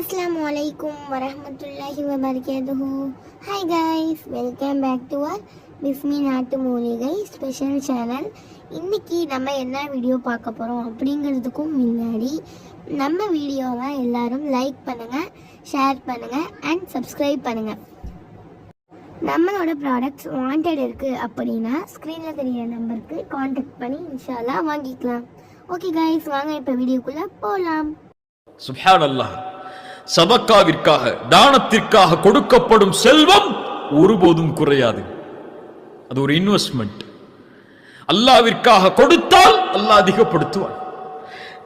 Assalamualaikum warahmatullahi wabarakatuh. Hi guys, welcome back to our Bismi நாட்டு மூலிகை special channel. இன்றைக்கி நம்ம என்ன வீடியோ பார்க்க போகிறோம் அப்படிங்கிறதுக்கும் முன்னாடி நம்ம வீடியோவை எல்லாரும் லைக் பண்ணுங்கள், ஷேர் பண்ணுங்கள் அண்ட் சப்ஸ்கிரைப் பண்ணுங்கள். நம்மளோட ப்ராடக்ட்ஸ் வாண்டட் இருக்குது அப்படின்னா ஸ்க்ரீனில் தெரியிற நம்பருக்கு காண்டாக்ட் பண்ணி இன்ஷால்லா வாங்கிக்கலாம். ஓகே கைஸ், வாங்க இப்போ வீடியோக்குள்ளே போகலாம். சுப்ஹானல்லாஹ். சதக்காவிற்காக தானத்திற்காக கொடுக்கப்படும் செல்வம் ஒருபோதும் குறையாது. அது ஒரு இன்வெஸ்ட்மெண்ட். அல்லாஹ்விற்காக கொடுத்தால் அல்லாஹ் அதிகப்படுத்துவான்,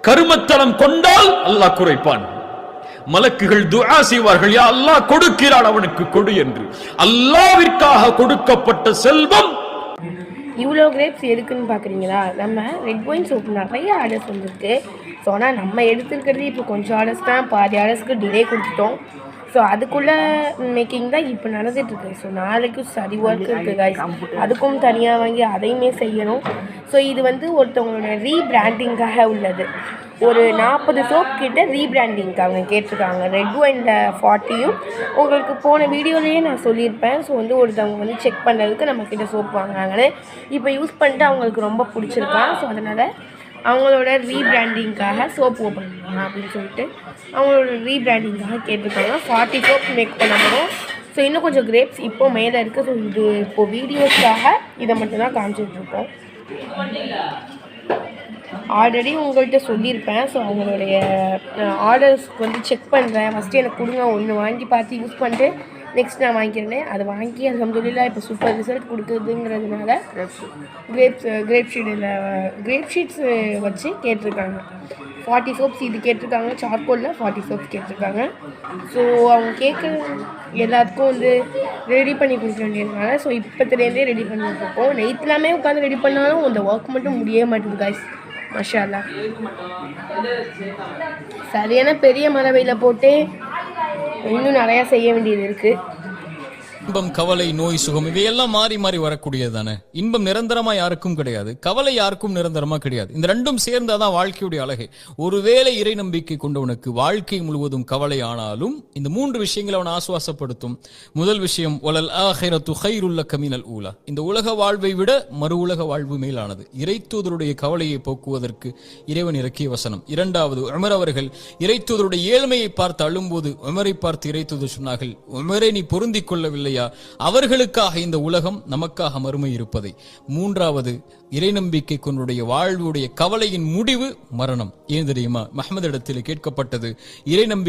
கருமத்தனம் கொண்டால் அல்லாஹ் குறைப்பான். மலக்குகள் துஆ செய்வார்கள், யா அல்லாஹ் கொடுக்கிறான் அவனுக்கு கொடு என்று. அல்லாஹ்விற்காக கொடுக்கப்பட்ட செல்வம். இவ்வளோ கிரேப்ஸ் எதுக்குன்னு பார்க்குறீங்களா? நம்ம ரெட் ஒயின் சோப்பு நிறைய ஆர்டர்ஸ் வந்துருக்கு. ஸோ ஆனால் நம்ம எடுத்துருக்கிறது இப்போ கொஞ்சம் ஆர்டர்ஸ் தான், பாதி ஆர்டர்ஸ்க்கு டிலே கொடுத்துட்டோம். ஸோ அதுக்குள்ளே மேக்கிங் தான் இப்போ நடந்துகிட்ருக்கு. ஸோ நாளைக்கு சரி ஒர்க் இருக்குது கைஸ், அதுக்கும் தனியாக வாங்கி அதையுமே செய்யணும். ஸோ இது வந்து ஒருத்தவங்களோட ரீபிராண்டிங்காக உள்ளது. ஒரு 40 சோப் கிட்ட ரீபிராண்டிங்க்கு அவங்க கேட்டிருக்காங்க. ரெட் ஒயினில் 40யும் உங்களுக்கு போன வீடியோலேயே நான் சொல்லியிருப்பேன். ஸோ வந்து ஒருத்தவங்க வந்து செக் பண்ணுறதுக்கு நம்மக்கிட்ட சோப் வாங்கினாங்கன்னு. இப்போ யூஸ் பண்ணிட்டு அவங்களுக்கு ரொம்ப பிடிச்சிருக்கான். ஸோ அதனால் அவங்களோட ரீபிராண்டிங்காக சோப் ஓப்பன் பண்ணலாம் அப்படின்னு சொல்லிட்டு அவங்களோட ரீபிராண்டிங்காக கேட்டிருக்காங்க. 40 சோப் மேக் பண்ண போகிறோம். ஸோ இன்னும் கொஞ்சம் கிரேப்ஸ் இப்போ மேலே இருக்குது. ஸோ இது இப்போது வீடியோஸ்க்காக இதை மட்டும்தான் காமிச்சிட்ருக்கோம். ஆல்ரெடி உங்கள்கிட்ட சொல்லியிருப்பேன். ஸோ அவங்களுடைய ஆர்டர்ஸ்க்கு வந்து செக் பண்ணுறேன், ஃபஸ்ட்டு எனக்கு கொடுங்க, ஒன்று வாங்கி பார்த்து யூஸ் பண்ணிட்டு நெக்ஸ்ட் நான் வாங்கிக்கிறேன். அதை வாங்கி அல்ஹம்துலில்லாஹ் இப்போ சூப்பர் ரிசல்ட் கொடுக்குறதுங்கிறதுனால கிரேப் ஷீட்ஸ் வச்சு கேட்டிருக்காங்க. 40 சோப்ஸ் இது கேட்டிருக்காங்க. சார்கோலில் 40 சோப்ஸ் கேட்டிருக்காங்க. ஸோ அவங்க கேட்குற எல்லாத்துக்கும் வந்து ரெடி பண்ணி கொடுக்க வேண்டியதுனால ஸோ இப்போத்துலேருந்தே ரெடி பண்ணிட்டுருக்கோம். நைட்லாமே உட்காந்து ரெடி பண்ணாலும் அந்த ஒர்க் மட்டும் முடிய மாட்டேங்குது கைஸ். மாஷா அல்லாஹ், சரியான பெரிய மரவையில் போட்டு இன்னும் நிறையா செய்ய வேண்டியது இருக்குது. இன்பம், கவலை, நோய், சுகம் இவையெல்லாம் மாறி மாறி வரக்கூடியது தானே. இன்பம் நிரந்தரமா யாருக்கும் கிடையாது, கவலை யாருக்கும் நிரந்தரமா கிடையாது. இந்த ரெண்டும் சேர்ந்தாதான் வாழ்க்கையுடைய அழகே. ஒருவேளை இறை நம்பிக்கை கொண்டவனுக்கு வாழ்க்கை முழுவதும் கவலை ஆனாலும் இந்த 3 விஷயங்களை அவனை ஆசுவாசப்படுத்தும். முதல் விஷயம், வலல் ஆஹிரத்து கைருல் லக மினல் ஊலா. இந்த உலக வாழ்வை விட மறு உலக வாழ்வு மேலானது. இறைத்தூதருடைய கவலையை போக்குவதற்கு இறைவன் இறக்கிய வசனம். இரண்டாவது, உமர் அவர்கள் இறைத்தூதருடைய ஏழ்மையை பார்த்து அழும்போது உமரை பார்த்து இறைத்தூதர் சொன்னார்கள், உமரை நீ பொருந்திக் கொள்ளவில்லை, அவர்களுக்காக இந்த உலகம் நமக்காக மறுமை இருப்பதை. மூன்றாவது, இறை நம்பிக்கை கொண்டுடைய வாழ்வுடைய கவலையின் முடிவு மரணம். ஏன் தெரியுமா? முஹம்மது இடத்தில் கேட்கப்பட்டது, இறை நம்பிக்கை